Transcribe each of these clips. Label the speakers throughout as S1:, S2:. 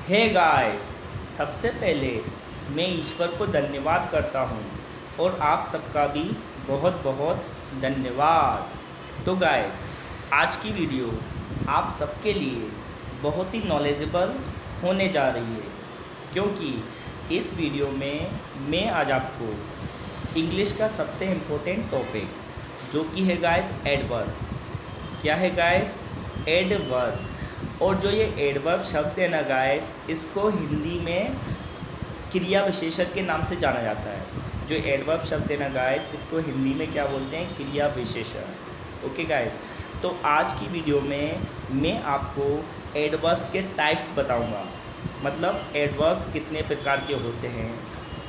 S1: Hey guys, सबसे पहले मैं ईश्वर को धन्यवाद करता हूँ और आप सबका भी बहुत बहुत धन्यवाद। तो गाइस, आज की वीडियो आप सबके लिए बहुत ही नॉलेजेबल होने जा रही है, क्योंकि इस वीडियो में मैं आज आपको इंग्लिश का सबसे इम्पोर्टेंट टॉपिक जो कि है गाइस एडवर्ब। क्या है गाइस? एडवर्ब। और जो ये एडवर्ब शब्द है ना गाइस, इसको हिंदी में क्रिया विशेषण के नाम से जाना जाता है। जो एडवर्ब शब्द है ना गाइस, इसको हिंदी में क्या बोलते हैं? क्रिया विशेषण। ओके गाइस, तो आज की वीडियो में मैं आपको एडवर्ब्स के टाइप्स बताऊंगा, मतलब एडवर्ब्स कितने प्रकार के होते हैं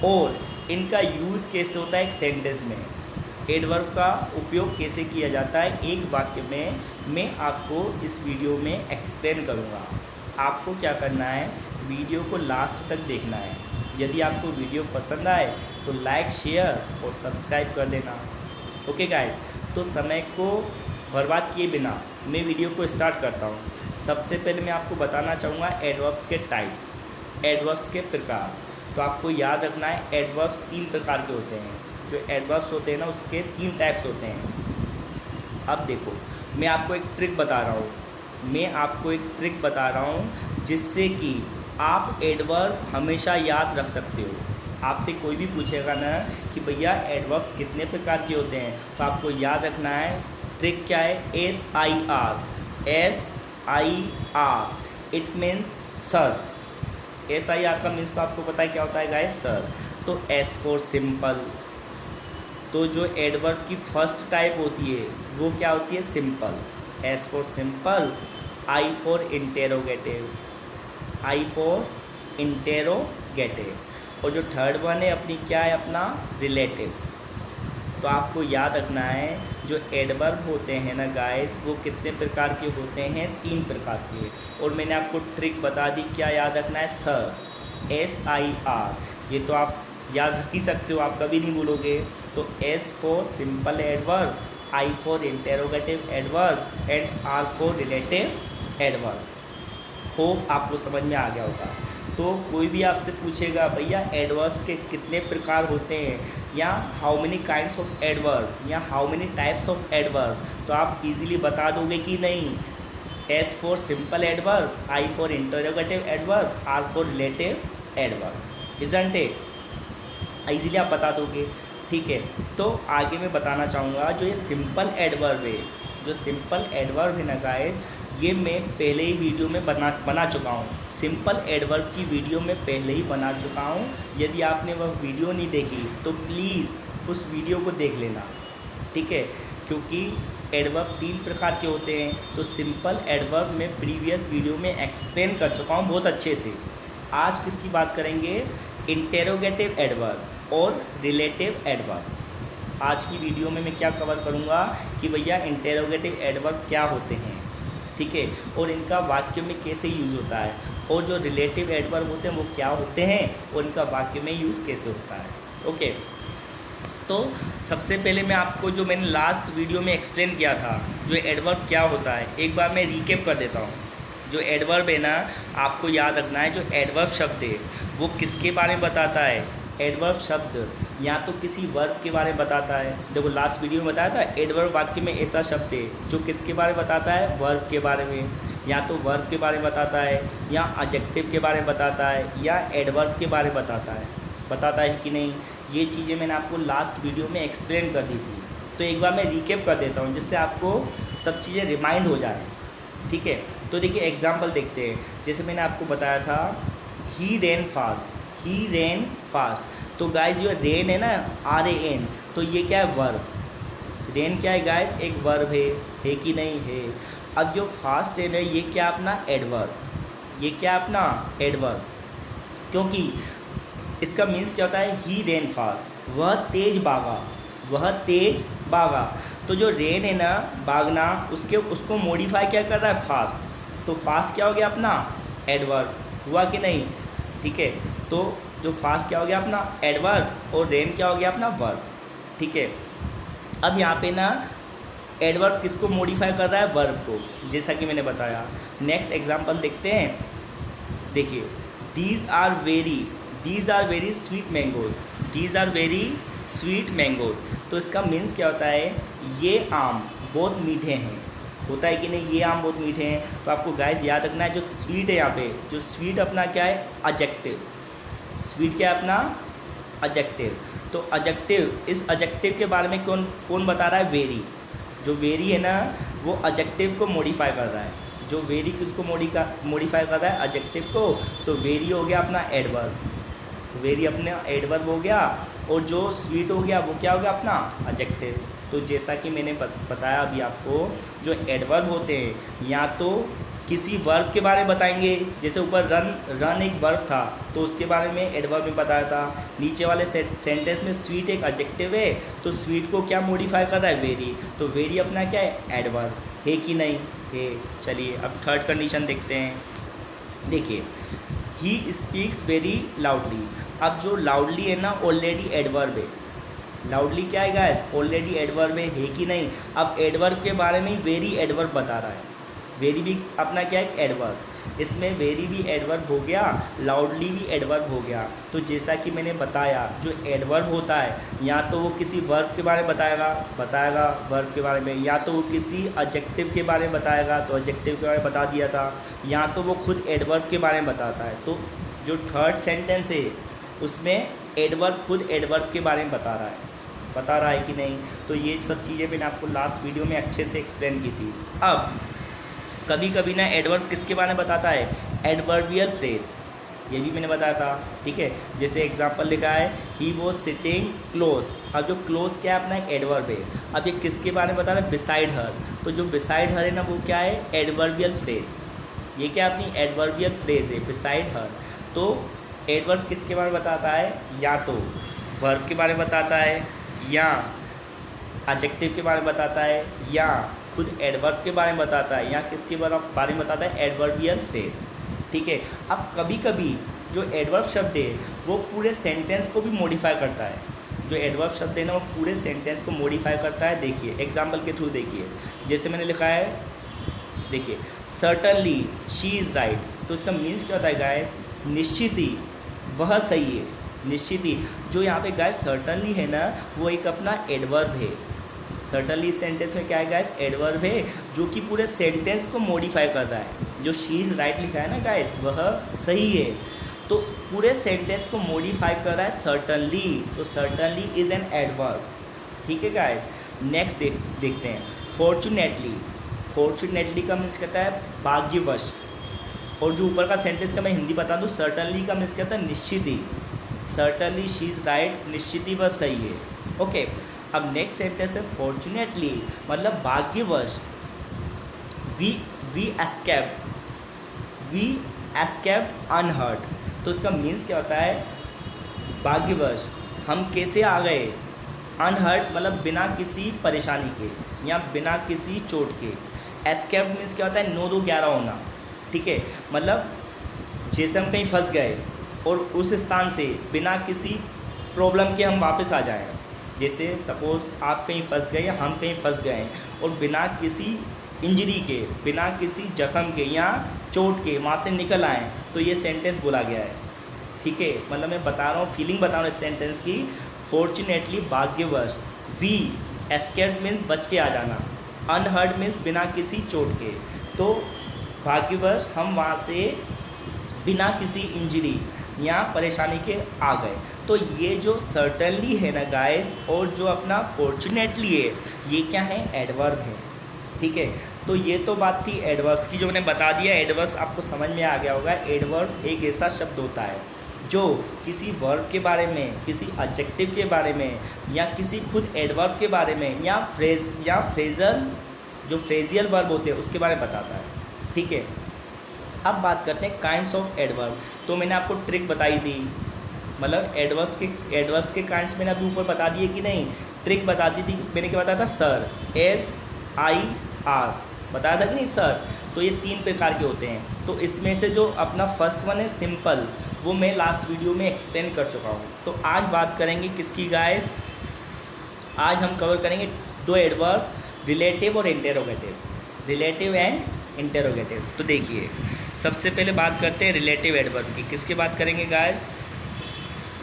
S1: और इनका यूज़ कैसे होता है एक सेंटेंस में, एडवर्ब का उपयोग कैसे किया जाता है एक वाक्य में, मैं आपको इस वीडियो में एक्सप्लेन करूँगा। आपको क्या करना है, वीडियो को लास्ट तक देखना है। यदि आपको वीडियो पसंद आए तो लाइक, शेयर और सब्सक्राइब कर देना। ओके गाइस, तो समय को बर्बाद किए बिना मैं वीडियो को स्टार्ट करता हूँ। सबसे पहले मैं आपको बताना चाहूँगा एडवर्ब्स के टाइप्स, एडवर्ब्स के प्रकार। तो आपको याद रखना है एडवर्ब्स 3 प्रकार के होते हैं। जो एडवर्ब्स होते हैं ना, उसके 3 टाइप्स होते हैं। अब देखो, मैं आपको एक ट्रिक बता रहा हूँ जिससे कि आप एडवर्ब हमेशा याद रख सकते हो। आपसे कोई भी पूछेगा ना कि भैया एडवर्ब्स कितने प्रकार के होते हैं, तो आपको याद रखना है ट्रिक क्या है, SIR। It means sir. SIR का मीन्स तो आपको पता है क्या होता है गाइस, सर। तो S फॉर सिंपल। तो जो एडवर्ब की फर्स्ट टाइप होती है वो क्या होती है? Simple. S for simple. I for interrogative, I for interrogative. और जो थर्ड वन है अपनी क्या है, अपना रिलेटिव। तो आपको याद रखना है जो एडवर्ब होते हैं ना गाइस, वो कितने प्रकार के होते हैं? 3 प्रकार के। और मैंने आपको ट्रिक बता दी, क्या याद रखना है? Sir, SIR। ये तो आप याद रख ही सकते हो, आप कभी नहीं भूलोगे। तो S for simple adverb, I for interrogative adverb and R for relative adverb. Hope आपको समझ में आ गया होगा। तो कोई भी आपसे पूछेगा भैया एडवर्ब्स के कितने प्रकार होते हैं, या how many kinds of adverb, या how many types of adverb, तो आप इजीली बता दोगे कि नहीं, S for simple adverb, I for interrogative adverb, R for relative adverb. Isn't it? Easily आप बता दोगे, ठीक है। तो आगे मैं बताना चाहूँगा जो ये सिंपल एडवर्ब है, जो सिंपल एडवर्ब है ना गाइस, ये मैं पहले ही वीडियो में बना चुका हूँ। सिंपल एडवर्ब की वीडियो में पहले ही बना चुका हूँ। यदि आपने वह वीडियो नहीं देखी तो प्लीज़ उस वीडियो को देख लेना, ठीक है। क्योंकि एडवर्ब 3 प्रकार के होते हैं, तो सिंपल एडवर्ब मैं प्रीवियस वीडियो में एक्सप्लेन कर चुका हूँ बहुत अच्छे से। आज किसकी बात करेंगे? इंटेरोगेटिव एडवर्ब और रिलेटिव एडवर्ब। आज की वीडियो में मैं क्या कवर करूँगा कि भैया इंटेरोगेटिव एडवर्ब क्या होते हैं, ठीक है, और इनका वाक्य में कैसे यूज़ होता है, और जो रिलेटिव एडवर्ब होते हैं वो क्या होते हैं और इनका वाक्य में यूज़ कैसे होता है। ओके, तो सबसे पहले मैं आपको जो मैंने लास्ट वीडियो में एक्सप्लेन किया था जो एडवर्ब क्या होता है, एक बार मैं रिकेप कर देता हूँ। जो एडवर्ब है ना, आपको याद रखना है जो एडवर्ब शब्द है वो किसके बारे में बताता है? एडवर्ब शब्द या तो किसी वर्ब के बारे में बताता है। देखो लास्ट वीडियो में बताया था एडवर्ब वाक्य में ऐसा शब्द है जो किसके बारे में बताता है? वर्ब के बारे में। या तो वर्ब के बारे में बताता है, या एडजेक्टिव के बारे में बताता है, या एडवर्ब के बारे में बताता है कि नहीं, ये चीज़ें मैंने आपको लास्ट वीडियो में एक्सप्लेन कर दी थी। तो एक बार मैं रिकेप कर देता हूँ जिससे आपको सब चीज़ें रिमाइंड हो जाए, ठीक है। तो देखिए एग्जाम्पल देखते हैं। जैसे मैंने आपको बताया था ही रेन फास्ट। तो गाइज जो रेन है ना, RAN, तो ये क्या है? वर्ब। रेन क्या है गाइज? एक वर्ब है कि नहीं है। अब जो फास्ट है ना, ये क्या अपना एडवर्ब, ये क्या अपना एडवर्ब, क्योंकि इसका मीन्स क्या होता है? ही रेन फास्ट, वह तेज भागा। तो जो रेन है ना, भागना, उसको मॉडिफाई क्या कर रहा है? फास्ट। तो फास्ट क्या हो गया अपना? एडवर्ब। हुआ कि नहीं? ठीक है, तो जो फास्ट क्या हो गया अपना? एडवर्ब, और रेन क्या हो गया अपना? वर्ब, ठीक है। अब यहाँ पे ना एडवर्ब किसको मॉडिफाई कर रहा है? वर्ब को, जैसा कि मैंने बताया। नेक्स्ट एग्जांपल देखते हैं। देखिए these are very sweet mangoes, these are very sweet mangoes. तो इसका मीन्स क्या होता है, ये आम बहुत मीठे हैं, होता है कि नहीं, ये आम बहुत मीठे हैं। तो आपको गाइस याद रखना है जो स्वीट है यहाँ पे, जो स्वीट अपना क्या है, एडजेक्टिव। स्वीट क्या है अपना, एडजेक्टिव। तो एडजेक्टिव, इस एडजेक्टिव के बारे में कौन बता रहा है, वेरी। जो वेरी है ना वो एडजेक्टिव को मॉडिफाई कर रहा है। जो वेरी किसको मॉडिफाई कर रहा है, एडजेक्टिव को। तो वेरी हो गया अपना एडवर्ब, वेरी अपना एडवर्ब हो गया। और जो स्वीट हो गया वो क्या हो गया अपना एडजेक्टिव। तो जैसा कि मैंने बताया अभी आपको, जो एडवर्ब होते हैं या तो किसी वर्ब के बारे में बताएंगे, जैसे ऊपर रन एक वर्ब था तो उसके बारे में एडवर्ब में बताया था। नीचे वाले सेंटेंस में स्वीट एक एडजेक्टिव है, तो स्वीट को क्या मॉडिफाई कर रहा है, वेरी। तो वेरी अपना क्या है, एडवर्ब है कि नहीं है। चलिए अब थर्ड कंडीशन देखते हैं। देखिए, ही स्पीक्स वेरी लाउडली। अब जो लाउडली है ना ऑलरेडी एडवर्ब है। लाउडली क्या है गाइस, ऑलरेडी एडवर्ब है कि नहीं। अब एडवर्ब के बारे में वेरी एडवर्ब बता रहा है। वेरी भी अपना क्या है, एडवर्ब। इसमें वेरी भी एडवर्ब हो गया, लाउडली भी एडवर्ब हो गया। तो जैसा कि मैंने बताया, जो एडवर्ब होता है या तो वो किसी वर्ब के बारे में बताएगा वर्ब के बारे में, या तो वो किसी एडजेक्टिव के बारे में बताएगा तो एडजेक्टिव के बारे में बता दिया था, या तो वो खुद एडवर्ब के बारे में बताता है। तो जो थर्ड सेंटेंस है उसमें एडवर्ब खुद एडवर्ब के बारे में बता रहा है कि नहीं। तो ये सब चीज़ें मैंने आपको लास्ट वीडियो में अच्छे से एक्सप्लेन की थी। अब कभी कभी ना एडवर्ब किसके बारे में बताता है, एडवर्बियल फ्रेज, ये भी मैंने बताया था, ठीक है। जैसे एग्जांपल लिखा है, ही वॉज सिटिंग क्लोज। अब जो क्लोज क्या है अपना एक एडवर्ब है। अब ये किसके बारे में बता रहा है, बिसाइड हर। तो जो बिसाइड हर है ना वो क्या है, एडवर्बियल फ्रेज। ये क्या अपनी एडवर्बियल फ्रेज है, बिसाइड हर। तो एडवर्ब किसके बारे में बताता है, या तो वर्ब के बारे में बताता है, या एडजेक्टिव के बारे में बताता है, या खुद एडवर्ब के बारे में बताता है, या किसके बारे में बताता है, एडवर्बियल फ्रेज, ठीक है। अब कभी कभी जो एडवर्ब शब्द है वो पूरे सेंटेंस को भी मॉडिफाई करता है। जो एडवर्ब शब्द है ना वो पूरे सेंटेंस को मॉडिफाई करता है। देखिए एग्जांपल के थ्रू देखिए, जैसे मैंने लिखा है, देखिए सर्टनली शी इज़ राइट। तो इसका मीन्स क्या होता है गाइस, निश्चित ही वह सही है। निश्चित ही, जो यहाँ पे गाइस सर्टनली है ना वो एक अपना एडवर्ब है। सर्टनली इस सेंटेंस में क्या है गाइस, एडवर्ब है जो कि पूरे सेंटेंस को मॉडिफाई कर रहा है। जो शी इज़ राइट लिखा है ना गाइस वह सही है, तो पूरे सेंटेंस को मॉडिफाई कर रहा है सर्टनली। तो सर्टनली इज़ एन एडवर्ब, ठीक है गाइस। नेक्स्ट देखते हैं, फॉर्चुनेटली। फॉर्चुनेटली का मीन्स कहता है भाग्यवश। और जो ऊपर का सेंटेंस का मैं हिंदी बता दूँ, सर्टनली का मीन्स कहता है निश्चित ही। सर्टनली शी इज़ राइट, निश्चित ही वह सही है, ओके। अब नेक्स्ट सेंटेंस है फॉर्चुनेटली, मतलब भाग्यवश। We escaped unhurt. तो इसका मीन्स क्या होता है, भाग्यवश हम कैसे आ गए, अनहर्ट मतलब बिना किसी परेशानी के या बिना किसी चोट के। एस्केप्ड मीन्स क्या होता है, 9-2-11 होना, ठीक है। मतलब जैसे हम कहीं फंस गए और उस स्थान से बिना किसी प्रॉब्लम के हम वापस आ जाएं। जैसे सपोज़ आप कहीं फंस गए या हम कहीं फंस गए और बिना किसी इंजरी के, बिना किसी जख्म के या चोट के वहाँ से निकल आए, तो ये सेंटेंस बोला गया है, ठीक है। मतलब मैं बता रहा हूँ, फीलिंग बता रहा हूँ इस सेंटेंस की। फॉर्चुनेटली भाग्यवश, वी एस्केप्ड मीन्स बच के आ जाना, अनहर्ट मीन्स बिना किसी चोट के। तो भाग्यवश हम वहाँ से बिना किसी इंजरी या परेशानी के आ गए। तो ये जो सर्टनली है ना गाइस, और जो अपना फॉर्चुनेटली है, ये क्या है, एडवर्ब है, ठीक है। तो ये तो बात थी एडवर्ब्स की, जो मैंने बता दिया। एडवर्ब्स आपको समझ में आ गया होगा। एडवर्ब एक ऐसा शब्द होता है जो किसी वर्ब के बारे में, किसी एडजेक्टिव के बारे में, या किसी खुद एडवर्ब के बारे में, या फ्रेजल, जो फ्रेजियल वर्ब होते हैं उसके बारे में बताता है, ठीक है। अब बात करते हैं काइंड्स ऑफ एडवर्ब। तो मैंने आपको ट्रिक बताई थी, मतलब एडवर्ब्स के काइंड्स मैंने अभी ऊपर बता दिए कि नहीं, ट्रिक बता दी थी मैंने। क्या बताया था, सर, SIR बताया था कि नहीं, सर। तो ये 3 प्रकार के होते हैं। तो इसमें से जो अपना फर्स्ट वन है सिंपल, वो मैं लास्ट वीडियो में एक्सप्लेन कर चुका हूँ। तो आज बात करेंगे किसकी गाइस, आज हम कवर करेंगे 2 एडवर्ब, रिलेटिव और इंटेरोगेटिव, रिलेटिव एंड इंटेरोगेटिव। तो देखिए सबसे पहले बात करते हैं रिलेटिव एडवर्ब की। किसकी बात करेंगे गाइस?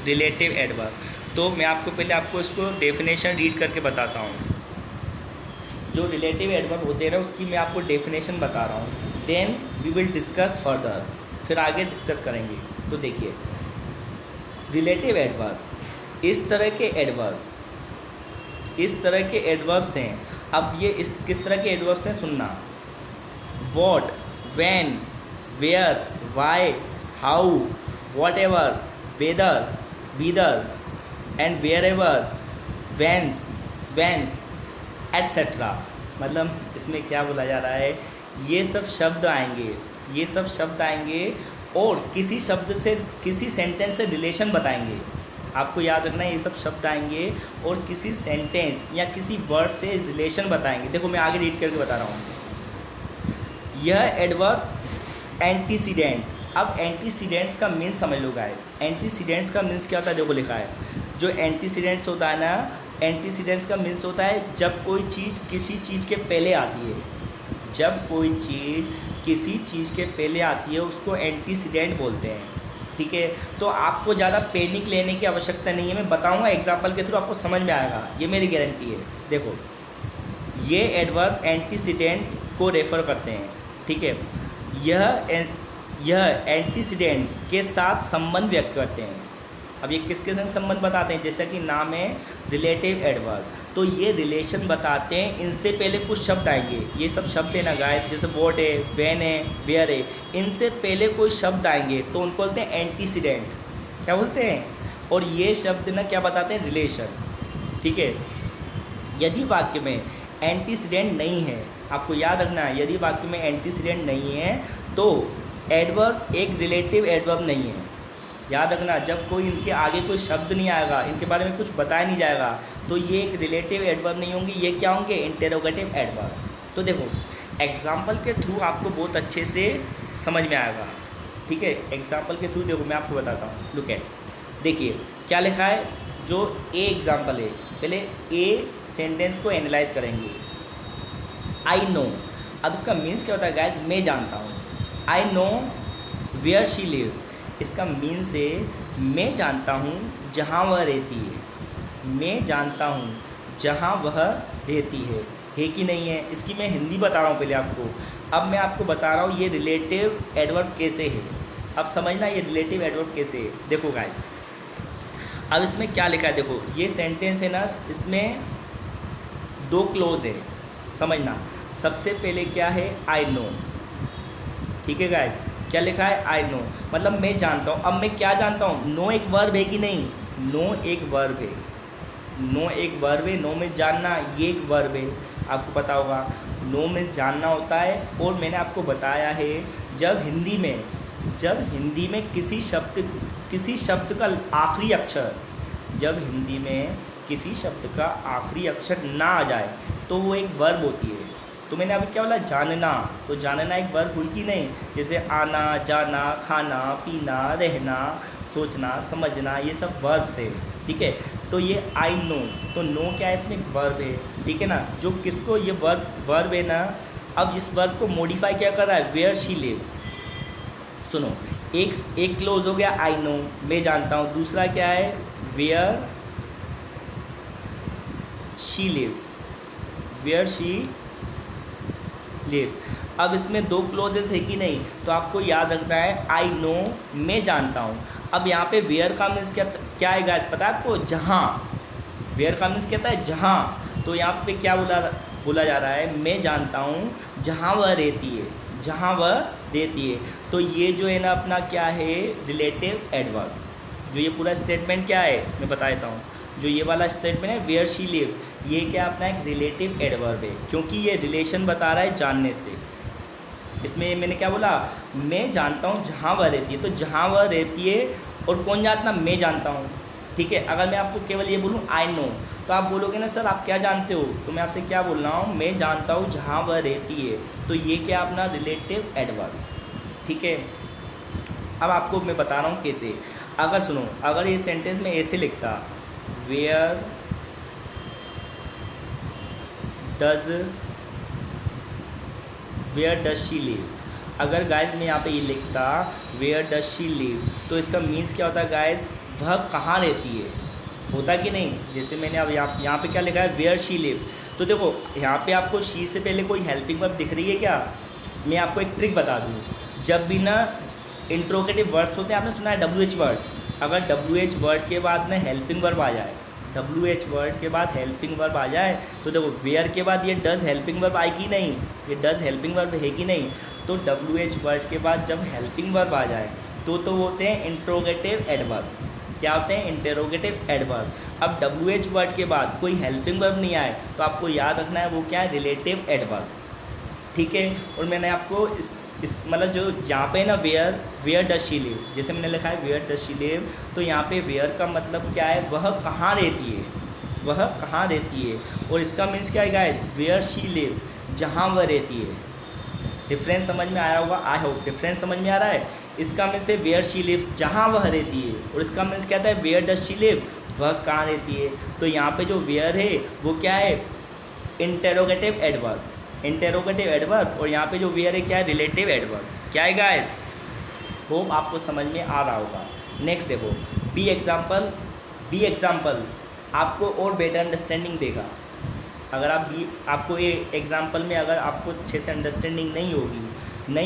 S1: Relative adverb. तो मैं आपको इसको डेफिनेशन रीड करके बताता हूँ। जो रिलेटिव एडवर्ब होते हैं ना, उसकी मैं आपको डेफिनेशन बता रहा हूँ, then we will discuss further, फिर आगे डिस्कस करेंगे। तो देखिए, रिलेटिव एडवर्ब इस तरह के एडवर्ब्स हैं। अब ये किस तरह के एडवर्ब्स हैं सुनना। What, when, where, why, how, whatever, whether, whither and wherever, whence etcetera. मतलब इसमें क्या बोला जा रहा है, ये सब शब्द आएंगे और किसी शब्द से, किसी सेंटेंस से रिलेशन बताएंगे। आपको याद रखना है, ये सब शब्द आएंगे और किसी सेंटेंस या किसी वर्ड से रिलेशन बताएंगे। देखो मैं आगे रीड करके बता रहा हूँ। यह एडवर्ब एंटीसीडेंट। अब एंटीसीडेंट्स का मीन्स समझ लो गाइस। एंटीसीडेंट्स का मीन्स क्या होता है? देखो लिखा है, जो एंटीसीडेंट्स होता है ना, एंटीसीडेंट्स का मीन्स होता है जब कोई चीज़ किसी चीज़ के पहले आती है। जब कोई चीज़ किसी चीज़ के पहले आती है उसको एंटीसीडेंट बोलते हैं। ठीक है, तो आपको ज़्यादा पैनिक लेने की आवश्यकता नहीं है। मैं बताऊंगा एग्जांपल के थ्रू, आपको समझ में आएगा, ये मेरी गारंटी है। देखो, ये एडवर्ब एंटीसीडेंट को रेफर करते हैं। ठीक है, यह एंटीसीडेंट के साथ संबंध व्यक्त करते हैं। अब ये किसके संग संबंध बताते हैं? जैसा कि नाम है रिलेटिव एडवर्ब, तो ये रिलेशन बताते हैं। इनसे पहले कुछ शब्द आएंगे, ये सब शब्द है ना गाइस, जैसे वॉट है, व्हेन है, वेयर है, इनसे पहले कोई शब्द आएंगे तो उनको बोलते हैं एंटीसीडेंट। क्या बोलते हैं? और ये शब्द ना क्या बताते हैं? रिलेशन। ठीक है, यदि वाक्य में एंटीसीडेंट नहीं है, आपको याद रखना है, यदि वाक्य में एंटीसीडेंट नहीं है तो एडवर्ब एक रिलेटिव एडवर्ब नहीं है। याद रखना, जब कोई इनके आगे कोई शब्द नहीं आएगा, इनके बारे में कुछ बताया नहीं जाएगा, तो ये एक रिलेटिव एडवर्ब नहीं होंगे, ये क्या होंगे? Interrogative adverb. तो देखो एग्जाम्पल के थ्रू आपको बहुत अच्छे से समझ में आएगा। ठीक है, एग्जाम्पल के थ्रू देखो मैं आपको बताता हूँ। लुक एट, देखिए क्या लिखा है। जो ए एग्जाम्पल है, पहले ए सेंटेंस को एनालाइज करेंगे। आई नो, अब इसका मीन्स क्या होता है गाइज? मैं जानता हूँ। I know where she lives, इसका मीन्स है मैं जानता हूँ जहाँ वह रहती है। मैं जानता हूँ जहाँ वह रहती है कि नहीं है? इसकी मैं हिंदी बता रहा हूँ पहले आपको। अब मैं आपको बता रहा हूँ ये रिलेटिव एडवर्ब कैसे है। अब समझना ये रिलेटिव एडवर्ब कैसे है। देखो गाइस, अब इसमें क्या लिखा है, देखो ये सेंटेंस है ना, इसमें दो क्लोज है, समझना। सबसे पहले क्या है? I know. ठीक है गाइस, क्या लिखा है? आई नो, मतलब मैं जानता हूँ। अब मैं क्या जानता हूँ? नो एक वर्ब है कि नहीं? नो एक वर्ब है, नो एक वर्ब है। नो में जानना, ये एक वर्ब है, आपको पता होगा। नो में जानना होता है। और मैंने आपको बताया है, जब हिंदी में किसी शब्द का आखिरी अक्षर, जब हिंदी में किसी शब्द का आखिरी अक्षर ना आ जाए तो वो एक वर्ब होती है। तो मैंने अभी क्या बोला? जानना। तो जानना एक वर्ब हुई कि नहीं? जैसे आना, जाना, खाना, पीना, रहना, सोचना, समझना, ये सब वर्ब्स है। ठीक है, तो ये आई नो, तो नो क्या है? इसमें वर्ब है। ठीक है ना, जो किसको ये वर्ब है ना। अब इस वर्ब को मॉडिफाई क्या कर रहा है? Where she lives. सुनो, एक क्लोज हो गया आई नो, मैं जानता हूँ। दूसरा क्या है? Where she lives, where she lives. अब इसमें दो क्लोजेस है कि नहीं? तो आपको याद रखना है आई नो, मैं जानता हूँ। अब यहाँ पे वेयर का मीन्स क्या है गाइस? पता है आपको? जहाँ। वेयर का मीन्स क्या होता है? जहाँ। तो यहाँ पे क्या बोला जा रहा है? मैं जानता हूँ जहाँ वह रहती है, जहाँ वह रहती है। तो ये जो है ना अपना क्या है? Relative adverb. जो ये पूरा स्टेटमेंट क्या है मैं बता देता हूँ। जो ये वाला स्टेटमेंट है वेयर शी लिव्स, ये क्या अपना एक रिलेटिव एडवर्ब है, क्योंकि ये रिलेशन बता रहा है जानने से। इसमें मैंने क्या बोला? मैं जानता हूँ जहाँ वह रहती है। तो जहाँ वह रहती है, और कौन जानता? मैं जानता हूँ। ठीक है, अगर मैं आपको केवल ये बोलूँ आई नो, तो आप बोलोगे ना सर आप क्या जानते हो? तो मैं आपसे क्या बोल रहा हूँ? मैं जानता हूँ जहाँ वह रहती है। तो ये क्या अपना रिलेटिव एडवर्ब। ठीक है, अब आपको मैं बता रहा हूँ कैसे। अगर सुनो, अगर ये सेंटेंस में ऐसे लिखता, वेयर डज शी लिव, अगर गाइस मैं यहाँ पे ये लिखता वेयर डज शी लिव, तो इसका मीन्स क्या होता है गाइस, वह कहाँ रहती है, होता कि नहीं। जैसे मैंने अब यहाँ पे क्या लिखा है, वेयर शी लिव्स, तो देखो यहाँ पे आपको शी से पहले कोई हेल्पिंग वर्ब दिख रही है क्या। मैं आपको एक ट्रिक बता दूँ, जब भी ना इंट्रोगेटिव वर्ड्स होते हैं, आपने सुना है WH वर्ड, अगर WH वर्ड के बाद में हेल्पिंग वर्ब आ जाए, WH वर्ड के बाद हेल्पिंग वर्ब आ जाए, तो देखो वेयर के बाद ये डज हेल्पिंग वर्ब आएगी नहीं, ये डज हेल्पिंग वर्ब है कि नहीं। तो WH वर्ड के बाद जब हेल्पिंग वर्ब आ जाए तो वो होते हैं इंट्रोगेटिव एडवर्ब। क्या होते हैं, इंटेरोगेटिव एडवर्ब। अब WH वर्ड के बाद कोई हेल्पिंग वर्ब नहीं आए तो आपको याद रखना है वो क्या है, रिलेटिव एडवर्ब। ठीक है। और मैंने आपको इस मतलब जो यहाँ पे ना वेयर डज शी लिव, जैसे मैंने लिखा है वेयर डज शी लिव, तो यहाँ पे वेयर का मतलब क्या है, वह कहाँ रहती है, वह कहाँ रहती है। और इसका मीन्स क्या है गाइस, वेयर शी लिव्स, जहाँ वह रहती है। डिफरेंस समझ में आया होगा, आई होप डिफरेंस समझ में आ रहा है। इसका मीन्स है वेयर शी लिव्स, जहाँ वह रहती है, और इसका मीन्स क्या था है, वेयर डज शी लिव, वह कहाँ रहती है। तो यहाँ पे जो वेयर है वो क्या है, इंटेरोगेटिव एडवर्ब, इंटेरोगेटिव एडवर्ब, और यहाँ पे जो वेयर है क्या है, रिलेटिव एडवर्ब। क्या है गाइस, होप आपको समझ में आ रहा होगा। नेक्स्ट देखो बी एग्जाम्पल आपको और बेटर अंडरस्टैंडिंग देगा। अगर आपको ये एग्जाम्पल में अगर आपको अच्छे से अंडरस्टैंडिंग नहीं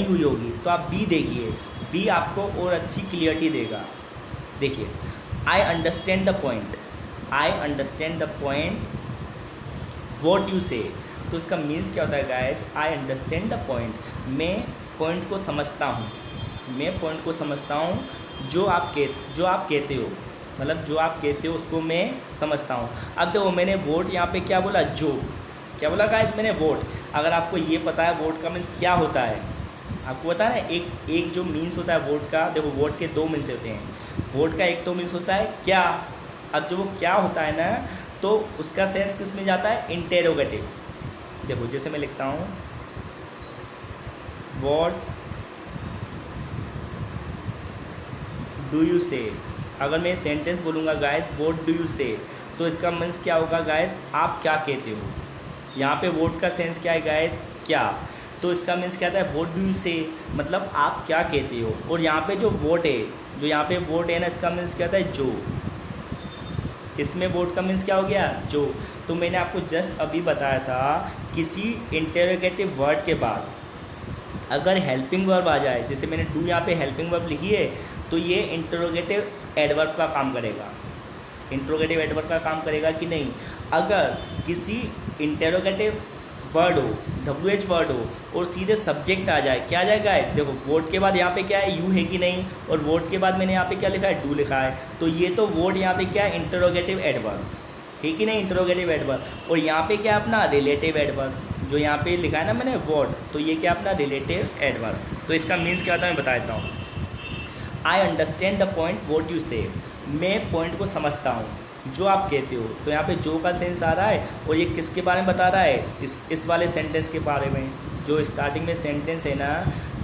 S1: हुई होगी तो आप बी देखिए, बी आपको और अच्छी क्लियरिटी देगा। देखिए, I understand the point what you से, तो इसका मीन्स क्या होता है guys, I understand the point, मैं पॉइंट को समझता हूँ, जो आप कहते हो, मतलब जो आप कहते हो उसको मैं समझता हूँ। अब देखो मैंने वोट यहाँ पे क्या बोला, क्या बोला गाइस, मैंने वोट। अगर आपको ये पता है वोट का मीन्स क्या होता है, आपको पता है ना, एक जो मीन्स होता है वोट का, देखो वोट के दो मीन्स होते हैं। वोट का एक तो मीन्स होता है क्या, अब जो वो क्या होता है ना, तो उसका सेंस किस में जाता है, इंटेरोगेटिव। देखो जैसे मैं लिखता हूँ वॉट डू यू से, अगर मैं सेंटेंस बोलूँगा गाइस वॉट डू यू से, तो इसका मीन्स क्या होगा गाइस, आप क्या कहते हो। यहाँ पे वोट का सेंस क्या है गाइस, क्या, तो इसका मीन्स क्या आता है, वॉट डू यू से, मतलब आप क्या कहते हो। और यहाँ पे जो वोट है, जो यहाँ पे वोट है ना, इसका मीन्स क्या आता है, जो, इसमें वोट का मीन्स क्या हो गया, जो। तो मैंने आपको जस्ट अभी बताया था, किसी इंटेरोगेटिव वर्ड के बाद अगर हेल्पिंग वर्ब आ जाए, जैसे मैंने डू यहाँ पे हेल्पिंग वर्ब लिखी है, तो ये इंटेरोगेटिव एडवर्ब का काम करेगा। इंटेरोगेटिव एडवर्ब का काम करेगा कि नहीं। अगर किसी इंटेरोगेटिव वर्ड हो, WH वर्ड हो, और सीधे सब्जेक्ट आ जाए, क्या आ जाएगा, देखो वोट के बाद यहाँ पे क्या है, यू है कि नहीं, और वोट के बाद मैंने यहाँ पे क्या लिखा है, डू लिखा है, तो ये तो वोट यहाँ पे क्या है, इंटेरोगेटिव एडवर्ब है कि नहीं, इंटेरोगेटिव एडवर्ब। और यहाँ पे क्या है अपना रिलेटिव एडवर्ब, जो यहाँ पे लिखा है ना मैंने वोट, तो ये क्या अपना रिलेटिव एडवर्ब। तो इसका मीन्स क्या होता है मैं बता देता हूँ। I understand the point what you से, मैं पॉइंट को समझता हूँ जो आप कहते हो। तो यहाँ पे जो का सेंस आ रहा है, और ये किसके बारे में बता रहा है, इस वाले सेंटेंस के बारे में, जो स्टार्टिंग में सेंटेंस है ना,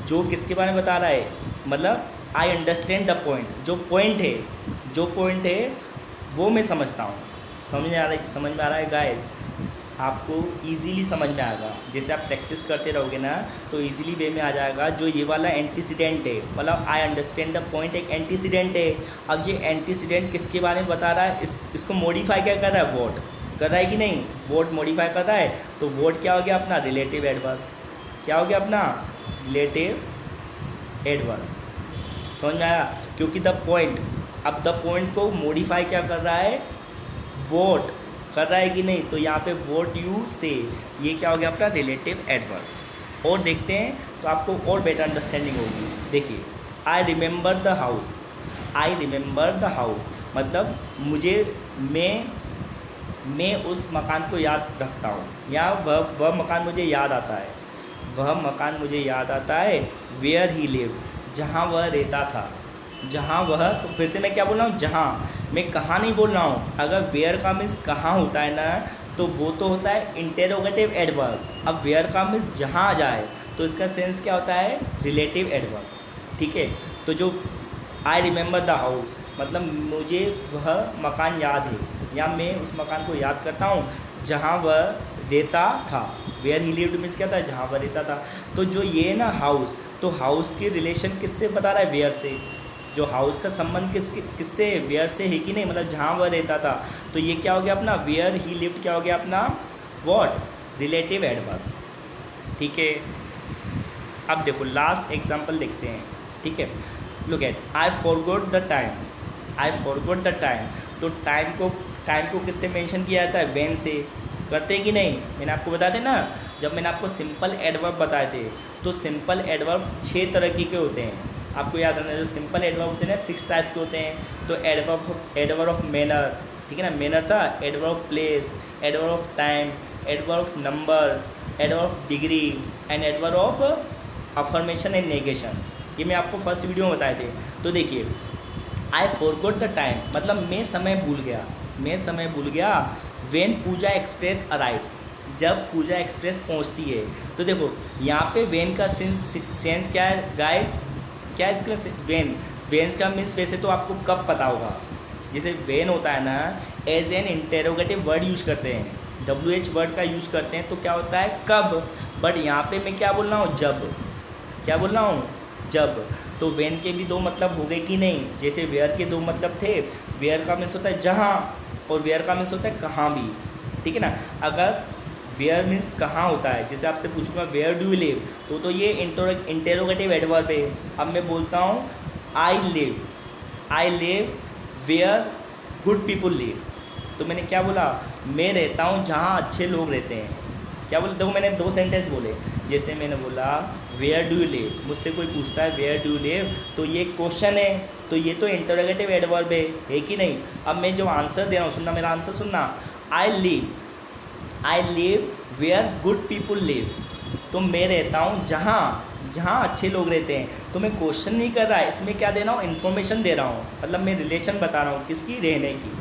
S1: जो किसके बारे में बता रहा है, मतलब आई अंडरस्टैंड द पॉइंट, जो पॉइंट है वो मैं समझता हूँ। समझ में आ रहा है गाइस, आपको इजीली समझ में आएगा। जैसे आप प्रैक्टिस करते रहोगे ना, तो इजीली वे में आ जाएगा। जो ये वाला एंटीसीडेंट है, मतलब आई अंडरस्टैंड द पॉइंट एक एंटीसीडेंट है। अब ये एंटीसीडेंट किसके बारे में बता रहा है, इसको मॉडिफाई क्या कर रहा है, वोट कर रहा है कि नहीं, वोट मॉडिफाई कर रहा है। तो वोट क्या हो गया अपना, रिलेटिव एडवर्ब। क्या हो गया अपना, रिलेटिव एडवर्ब। समझ में आया, क्योंकि द पॉइंट, अब द पॉइंट को मॉडिफाई क्या कर रहा है, वोट कर रहा है कि नहीं। तो यहाँ पे वोट यू से, ये क्या हो गया अपना रिलेटिव एडवर्ब। और देखते हैं तो आपको और बेटर अंडरस्टैंडिंग होगी। देखिए, आई रिमेंबर द हाउस, मतलब मैं उस मकान को याद रखता हूँ, या वह मकान मुझे याद आता है, वेयर ही लिव, जहाँ वह रहता था, तो फिर से मैं क्या बोल रहा हूँ, जहाँ, मैं कहाँ नहीं बोल रहा हूँ। अगर वेयर का मीन्स कहाँ होता है ना, तो वो तो होता है इंटेरोगेटिव एडवर्ब। अब वेयर का मीन्स जहाँ आ जाए, तो इसका सेंस क्या होता है, रिलेटिव एडवर्ब। ठीक है। तो जो आई रिमेंबर द हाउस, मतलब मुझे वह मकान याद है, या मैं उस मकान को याद करता हूँ जहाँ वह रहता था। वेयर ही लिव्ड मीन्स क्या था, जहाँ वह रहता था। तो जो ये ना हाउस, तो हाउस की रिलेशन किससे बता रहा है, वेयर से। जो हाउस का संबंध किससे, वेयर से है कि नहीं, मतलब जहाँ वह रहता था। तो ये क्या हो गया अपना, वेयर ही लिव्ड क्या हो गया अपना, व्हाट, रिलेटिव एडवर्ब। ठीक है, अब देखो लास्ट एग्जांपल देखते हैं। ठीक है, look at, I forgot the time, I forgot the time. तो टाइम को किससे मेंशन किया जाता है, व्हेन से। करते हैं कि नहीं, मैंने आपको बताया था ना, जब मैंने आपको सिंपल एडवर्ब बताए थे, तो सिंपल एडवर्ब 6 तरह के होते हैं। आपको याद रखना, जो सिंपल एडवर्ब होते हैं ना 6 टाइप्स के होते हैं। तो एडवर्ब ऑफ मैनर, ठीक है ना, मैनर था, adverb of place, adverb of time, adverb of number, adverb of degree and adverb of affirmation and negation. ये मैं आपको फर्स्ट वीडियो में बताए थे। तो देखिए, आई फॉरगॉट द टाइम मतलब मैं समय भूल गया, मैं समय भूल गया। व्हेन पूजा एक्सप्रेस अराइव्स, जब पूजा एक्सप्रेस पहुंचती है। तो देखो यहाँ पे वेन का सेंस क्या है गाइस, क्या है इसका वेन्स का मीन्स वैसे तो आपको कब पता होगा। जैसे वेन होता है ना, as an interrogative word use करते हैं, WH वर्ड का यूज करते हैं, तो क्या होता है कब। बट यहाँ पे मैं क्या बोल रहा हूँ, जब। क्या बोल रहा हूँ, जब। तो वेन के भी 2 मतलब हो गए कि नहीं। जैसे वेयर के 2 मतलब थे, वेयर का मीन्स होता है जहाँ, और वेयर का मीन्स होता है कहाँ भी। ठीक है ना, अगर वेयर मीन्स कहाँ होता है, जैसे आपसे पूछूंगा वेयर डू यू लिव, तो ये इंटेरोगेटिव एडवर्ब है। अब मैं बोलता हूँ I live where good people live. तो मैंने क्या बोला, मैं रहता हूँ जहाँ अच्छे लोग रहते हैं। क्या बोले, देखो मैंने 2 सेंटेंस बोले। जैसे मैंने बोला वेयर डू यू लिव, मुझसे कोई पूछता है वेयर डू यू लिव, तो ये क्वेश्चन है, तो ये तो इंटरोगेटिव एडवर्ब है कि नहीं। अब मैं जो आंसर दे रहा हूँ, सुनना मेरा आंसर सुनना, I live where good people live. तो मैं रहता हूँ जहाँ अच्छे लोग रहते हैं। तो मैं क्वेश्चन नहीं कर रहा है, इसमें क्या दे रहा हूँ, इन्फॉर्मेशन दे रहा हूँ, मतलब मैं रिलेशन बता रहा हूँ किसकी, रहने की।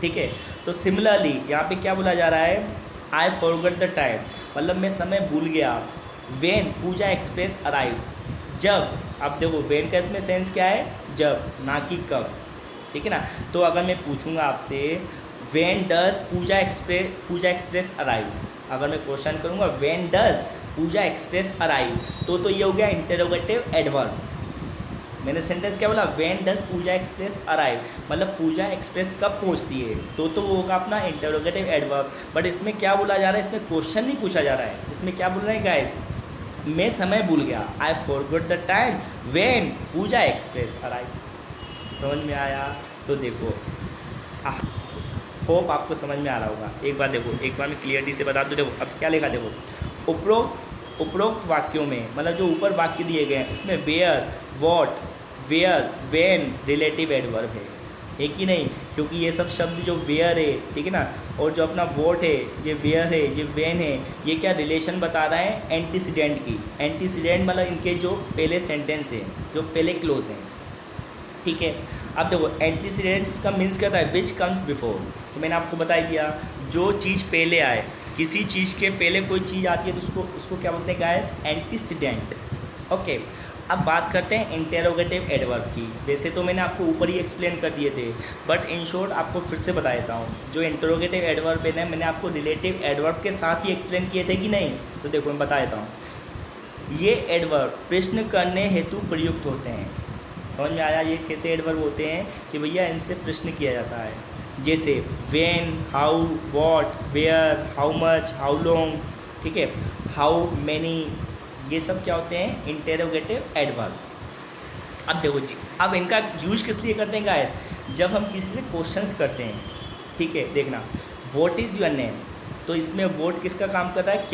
S1: ठीक है, तो सिमिलरली यहाँ पे क्या बोला जा रहा है, आई फॉरगॉट द टाइम मतलब मैं समय भूल गया। वेन पूजा एक्सप्रेस अराइव्स, जब। अब देखो वेन का इसमें सेंस क्या है, जब, ना कि कब। ठीक है ना। तो अगर मैं पूछूंगा आपसे when does Pooja Express arrive, अगर मैं क्वेश्चन करूँगा when does Pooja Express arrive, तो ये हो गया इंटरोगेटिव एडवर्ब। मैंने सेंटेंस क्या बोला, when does Pooja Express arrive मतलब पूजा एक्सप्रेस कब पहुंचती है, तो वो होगा अपना इंटरोगेटिव एडवर्ब। बट इसमें क्या बोला जा रहा है, इसमें क्वेश्चन नहीं पूछा जा रहा है, इसमें क्या बोल रहे हैं गाइस, मैं समय भूल गया, I forgot the time when Pooja Express arrives. समझ में आया। तो देखो होप आपको समझ में आ रहा होगा। एक बार देखो, एक बार मैं क्लियरिटी से बता दूँ। देखो अब क्या लिखा, देखो उपरोक्त वाक्यों में मतलब जो ऊपर वाक्य दिए गए हैं, इसमें where, what, where, when relative adverb है कि नहीं, क्योंकि ये सब शब्द जो वेयर है, ठीक है ना, और जो अपना वॉट है, ये वेयर है, ये वेन है, ये क्या रिलेशन बता रहा है, एंटीसीडेंट की। एंटीसीडेंट मतलब इनके जो पहले सेंटेंस है, जो पहले क्लोज हैं। ठीक है, अब देखो एंटीसीडेंट्स का मीन्स क्या था, विच कम्स बिफोर। तो मैंने आपको बता दिया, जो चीज़ पहले आए, किसी चीज़ के पहले कोई चीज़ आती है तो उसको क्या बोलते हैं गाइस, एंटीसीडेंट। ओके, अब बात करते हैं इंटेरोगेटिव एडवर्ब की। वैसे तो मैंने आपको ऊपर ही एक्सप्लेन कर दिए थे, बट इन शॉर्ट आपको फिर से बता देता हूँ। जो इंटेरोगेटिव एडवर्ब है ना, मैंने आपको रिलेटिव एडवर्ब के साथ ही एक्सप्लेन किए थे कि नहीं। तो देखो मैं बता देता हूँ। ये एडवर्ब प्रश्न करने हेतु प्रयुक्त होते हैं। समझ में आया ये कैसे एडवर्ब होते हैं, कि भैया इनसे प्रश्न किया जाता है। जैसे when, how, what, where, how much, how long, ठीक है, हाउ मैनी, ये सब क्या होते हैं, इंटेरोगेटिव एडवर्ब। अब देखो जी, अब इनका यूज किस लिए करते हैं गाइस, जब हम किसी से क्वेश्चंस करते हैं। ठीक है, देखना, व्हाट इज़ योर नेम, तो इसमें वोट किसका काम कर रहा है,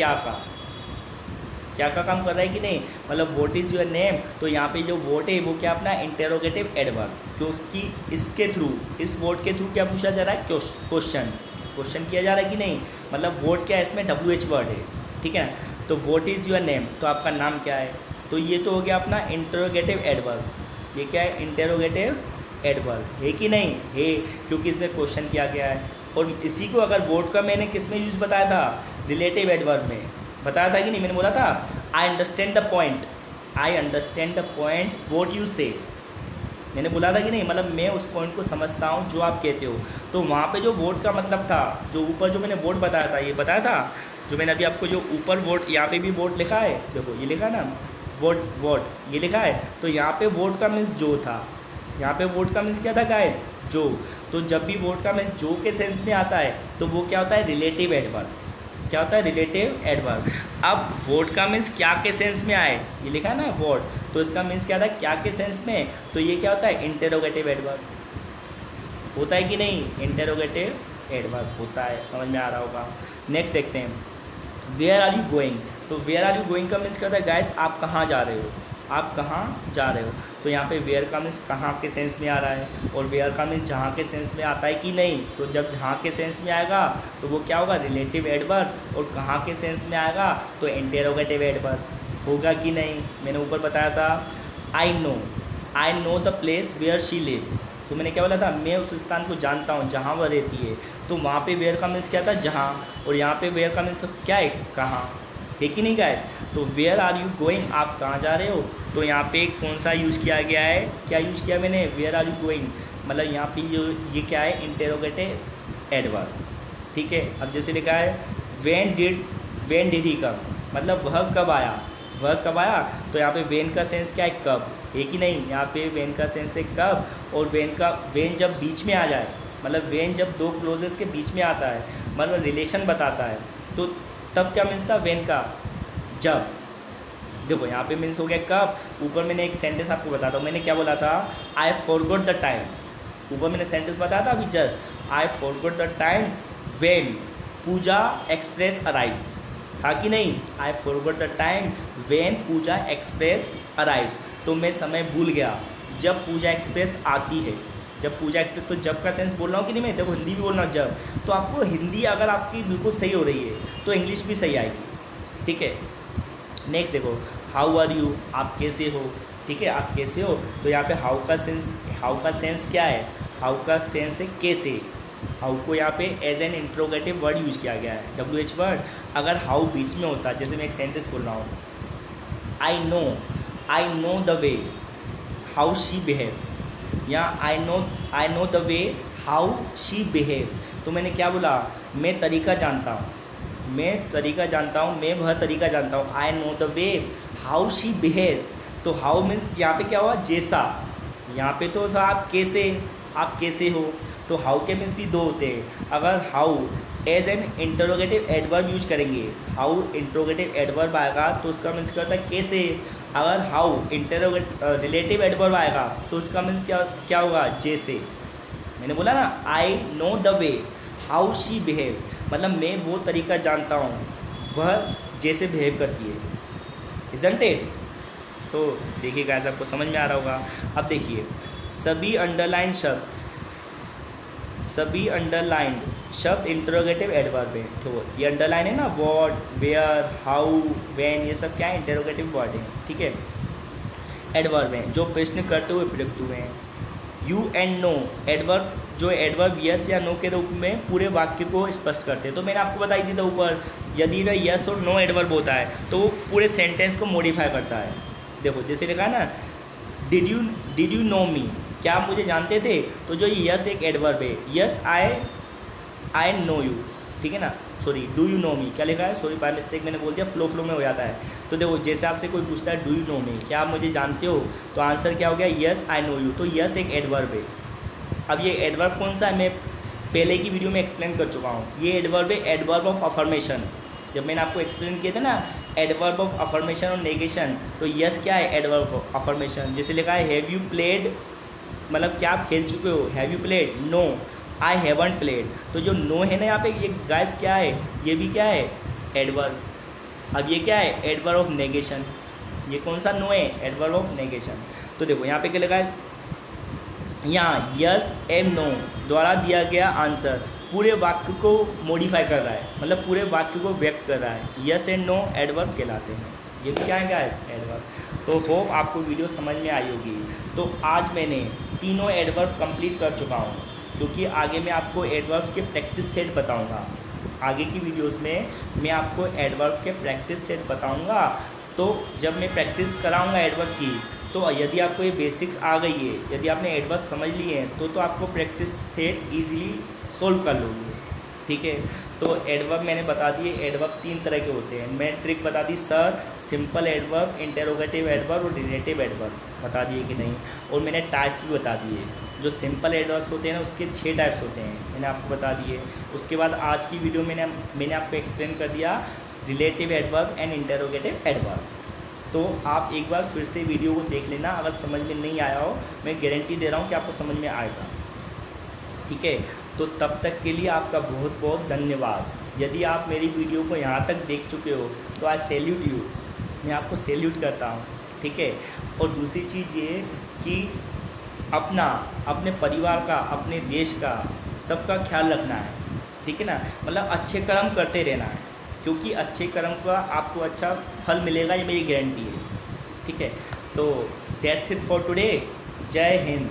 S1: क्या का काम कर रहा है कि नहीं, मतलब व्हाट इज़ योर नेम। तो यहाँ पे जो वोट है वो क्या अपना इंटेरोगेटिव एडवर्ब, क्योंकि इसके थ्रू, इस वोट के थ्रू क्या पूछा जा रहा है, क्वेश्चन किया जा रहा है कि नहीं। मतलब वोट क्या है, इसमें WH वर्ड है, ठीक है ना। तो व्हाट इज़ योर नेम, तो आपका नाम क्या है, तो ये तो हो गया अपना इंटेरोगेटिव एडवर्ब। ये क्या है, इंटेरोगेटिव एडवर्ब है कि नहीं है, क्योंकि इसमें क्वेश्चन किया गया है। और इसी को अगर वोट का मैंने किस में यूज़ बताया था, रिलेटिव एडवर्ब में बताया था कि नहीं। मैंने बोला था I understand the point what you से, मैंने बोला था कि नहीं, मतलब मैं उस पॉइंट को समझता हूँ जो आप कहते हो। तो वहाँ पे जो वोट का मतलब था, जो ऊपर जो मैंने वोट बताया था, ये बताया था, जो मैंने अभी आपको जो ऊपर वोट, यहाँ पे भी वोट लिखा है, देखो ये लिखा है ना, वोट ये लिखा है, तो यहाँ पे वोट का मीन्स जो था, यहाँ पे वोट का मीन्स क्या था गाइस, जो। तो जब भी वोट का मीन्स जो के सेंस में आता है तो वो क्या होता है, रिलेटिव एडवर्ब। क्या होता है, रिलेटिव एडवर्ब। अब वोट का मीन्स क्या के सेंस में आए, ये लिखा है ना वोट, तो इसका मीन्स क्या था, क्या के सेंस में, तो ये क्या होता है, इंटेरोगेटिव एडवर्ब होता है कि नहीं, इंटेरोगेटिव एडवर्ब होता है। समझ में आ रहा होगा। नेक्स्ट देखते हैं, वेयर आर यू गोइंग। तो वेयर आर यू गोइंग का मीन्स क्या होता है गाइस, आप कहाँ जा रहे हो, आप कहाँ जा रहे हो। तो यहाँ पे वेयर का मीन्स कहाँ के सेंस में आ रहा है, और वेयर का मीन्स जहाँ के सेंस में आता है कि नहीं। तो जब जहाँ के सेंस में आएगा तो वो क्या होगा, रिलेटिव एडवर्ब, और कहाँ के सेंस में आएगा तो इंटेरोगेटिव एडवर्ब होगा कि नहीं। मैंने ऊपर बताया था, I know the place where she lives. तो मैंने क्या बोला था, मैं उस स्थान को जानता हूँ जहाँ वह रहती है। तो वहाँ पे वेयर का मीन्स क्या था, जहाँ, और यहाँ पे वेयर का मीन्स क्या है, कहाँ है कि नहीं गाइस। तो वेयर आर यू गोइंग, आप कहाँ जा रहे हो। तो यहाँ पे कौन सा यूज़ किया गया है, क्या यूज़ किया मैंने, वेयर आर यू गोइंग, मतलब यहाँ पे ये क्या है, इंटेरोगेटिव एडवर्ब। ठीक है। अब जैसे लिखा है व्हेन डिड ही कम, मतलब वह कब आया, वह कब आया। तो यहाँ पे वेन का सेंस क्या है, कब है कि नहीं। यहाँ पे वेन का सेंस है कब, और वेन जब बीच में आ जाए, मतलब वेन जब दो क्लोजेस के बीच में आता है, मतलब रिलेशन बताता है, तो तब क्या मीन्स था वेन का, जब। देखो यहाँ पे मीन्स हो गया कब। ऊपर मैंने एक सेंटेंस आपको बताता हूँ, मैंने क्या बोला था, आई फॉरगॉट द टाइम। ऊपर मैंने सेंटेंस बताया था अभी just, I forgot the time when Pooja Express arrives, था कि नहीं। I forgot the time when Pooja Express arrives. तो मैं समय भूल गया जब पूजा एक्सप्रेस आती है। जब पूजा एक्सप्रेस, तो जब का सेंस बोल रहा हूँ कि नहीं मैं, देखो हिंदी भी बोल रहा हूँ जब। तो आपको हिंदी अगर आपकी बिल्कुल सही हो रही है तो इंग्लिश भी सही आएगी। ठीक है। नेक्स्ट देखो, हाउ आर यू, आप कैसे हो। ठीक है, आप कैसे हो। तो यहाँ पे हाउ का सेंस क्या है, हाउ का सेंस है कैसे। हाउ को यहाँ पे as an interrogative word use किया गया है, WH वर्ड। अगर हाउ बीच में होता, जैसे मैं एक सेंटेंस बोल रहा हूँ, I know the way how she behaves, या I know the way how she behaves. तो मैंने क्या बोला, मैं तरीका जानता हूँ, मैं वह तरीका जानता हूँ। I know the way how she behaves. तो हाउ मीन्स यहाँ पे क्या हुआ, जैसा। यहाँ पे तो था आप कैसे हो। तो हाउ के मीन्स भी दो होते हैं। अगर how as an interrogative adverb use करेंगे, हाउ इंटरोगेटिव एडवर्ब आएगा तो उसका मीन्स क्या होता है, कैसे। अगर हाउ रिलेटिव एडवर्ब आएगा तो उसका मीन्स क्या होगा, जैसे। मैंने बोला ना, आई know the way how she behaves, मतलब मैं वो तरीका जानता हूँ वह जैसे बिहेव करती है, इज़न्ट इट। तो देखिए गाइस, आपको समझ में आ रहा होगा। अब देखिए, सभी अंडरलाइन शब्द इंटरोगेटिव एडवर्ब है। तो ये अंडरलाइन है ना, व्हाट, वेयर, हाउ, व्हेन, ये सब क्या है, इंटरोगेटिव वर्ड है। ठीक है, एडवर्ब हैं जो प्रश्न करते हुए प्रयुक्त हुए हैं। यू एंड नो एडवर्ब, जो एडवर्ब यस या नो के रूप में पूरे वाक्य को स्पष्ट करते हैं। तो मैंने आपको बताई दी था ऊपर, यदि ना यस और नो एडवर्ब होता है तो वो पूरे सेंटेंस को मॉडिफाई करता है। देखो जैसे लिखा है ना, डिड यू नो मी, क्या आप मुझे जानते थे। तो जो यस एक एडवर्ब है, यस आई नो यू, ठीक है ना। सॉरी, डू यू नो मी, क्या लिखा है, सॉरी बाय मिस्टेक मैंने बोल दिया, फ्लो में हो जाता है। तो देखो जैसे आपसे कोई पूछता है डू यू नो मी, क्या आप मुझे जानते हो, तो आंसर क्या हो गया, यस आई नो यू। तो यस एक एडवर्ब है। अब ये एडवर्ब कौन सा है, मैं पहले की वीडियो में एक्सप्लेन कर चुका हूँ। ये एडवर्ब है एडवर्ब ऑफ अफर्मेशन। जब मैंने आपको एक्सप्लेन किया था ना एडवर्ब ऑफ अफर्मेशन और नेगेशन, तो यस क्या है, एडवर्ब ऑफ अफर्मेशन। जैसे लिखा है हैव यू प्लेड, मतलब क्या आप खेल चुके हो, have you played, no I haven't played. तो जो नो है ना यहाँ पे, ये गाइस क्या है, ये भी क्या है, एडवर्ब। अब ये क्या है, एडवर्ब ऑफ नेगेशन। ये कौन सा नो है, एडवर्ब ऑफ नेगेशन। तो देखो यहाँ पे क्या लगा है, यहाँ यस एंड नो द्वारा दिया गया आंसर पूरे वाक्य को मॉडिफाई कर रहा है, मतलब पूरे वाक्य को व्यक्त कर रहा है। यस एंड नो एडवर्ब कहलाते हैं। ये भी क्या है गाइस, एडवर्ब। तो होप आपको वीडियो समझ में आई होगी। तो आज मैंने तीनों एडवर्ब कंप्लीट कर चुका हूँ, क्योंकि आगे मैं आपको एडवर्ब के प्रैक्टिस सेट बताऊँगा। आगे की वीडियोस में मैं आपको एडवर्ब के प्रैक्टिस सेट बताऊँगा। तो जब मैं प्रैक्टिस कराऊँगा एडवर्ब की, तो यदि आपको ये बेसिक्स आ गई है, यदि आपने एडवर्ब समझ लिए हैं, तो आपको प्रैक्टिस सेट ईजिली सोल्व कर लोगे। ठीक है। तो एडवर्ब मैंने बता दिए, एडवर्ब 3 तरह के होते हैं। मैं ट्रिक बता दी sir, simple adverb, interrogative adverb और रिलेटिव एडवर्ब बता दिए कि नहीं। और मैंने टाइप्स भी बता दिए, जो सिंपल एडवर्ब्स होते हैं ना उसके 6 टाइप्स होते हैं, मैंने आपको बता दिए। उसके बाद आज की वीडियो में मैंने आपको एक्सप्लेन कर दिया relative adverb and interrogative adverb. तो आप एक बार फिर से वीडियो को देख लेना, अगर समझ में नहीं आया हो मैं गारंटी दे रहा हूँ कि आपको समझ में आएगा, ठीक है। तो तब तक के लिए आपका बहुत बहुत धन्यवाद। यदि आप मेरी वीडियो को यहाँ तक देख चुके हो तो आई सैल्यूट यू, मैं आपको सैल्यूट करता हूँ, ठीक है। और दूसरी चीज़ ये कि अपने परिवार का, अपने देश का, सबका ख्याल रखना है, ठीक है ना। मतलब अच्छे कर्म करते रहना है, क्योंकि अच्छे कर्म का आपको अच्छा फल मिलेगा, ये मेरी गारंटी है, ठीक है। तो दैट्स इट फॉर टुडे। जय हिंद।